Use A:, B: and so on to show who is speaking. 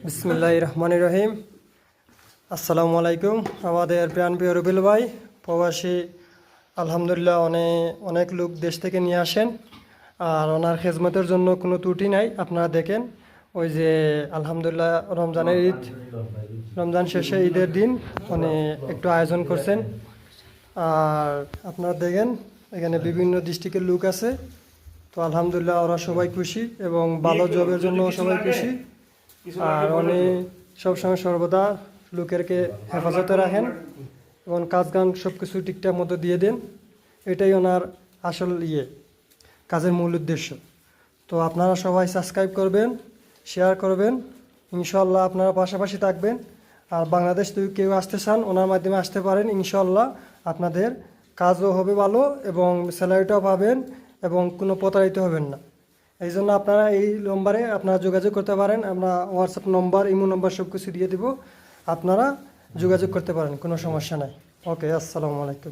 A: বিসমিল্লাহির রহমানির রহিম। আসসালামু আলাইকুম। আমাদের প্রিয় রবিল ভাই প্রবাসী, আলহামদুলিল্লাহ অনেক লোক দেশ থেকে নিয়ে আসেন, আর ওনার খেজমতের জন্য কোনো ত্রুটি নাই। আপনারা দেখেন, ওই যে আলহামদুলিল্লাহ রমজান শেষে ঈদের দিন উনি একটু আয়োজন করছেন। আর আপনারা দেখেন এখানে বিভিন্ন ডিস্ট্রিক্টের লোক আছে, তো আলহামদুলিল্লাহ ওরা সবাই খুশি এবং ভালো জবের জন্য সবাই খুশি। আর উনি সবসময় সর্বদা লোকেরকে হেফাজতে রাখেন এবং কাজ গান সব কিছু ঠিকঠাক মতো দিয়ে দেন। এটাই ওনার আসল কাজের মূল উদ্দেশ্য। তো আপনারা সবাই সাবস্ক্রাইব করবেন, শেয়ার করবেন, ইনশাল্লাহ আপনারা পাশাপাশি থাকবেন। আর বাংলাদেশ থেকে কেউ আসতে চান, ওনার মাধ্যমে আসতে পারেন। ইনশাল্লাহ আপনাদের কাজও হবে ভালো এবং স্যালারিটাও পাবেন এবং কোনো প্রতারিত হবেন না। এই জন্য আপনারা এই নম্বরে আপনারা যোগাযোগ করতে পারেন। আমরা হোয়াটসঅ্যাপ নম্বর, ইমো নম্বর সব কিছু দিয়ে দিব, আপনারা যোগাযোগ করতে পারেন, কোনো সমস্যা নাই। ওকে, আসসালামু আলাইকুম।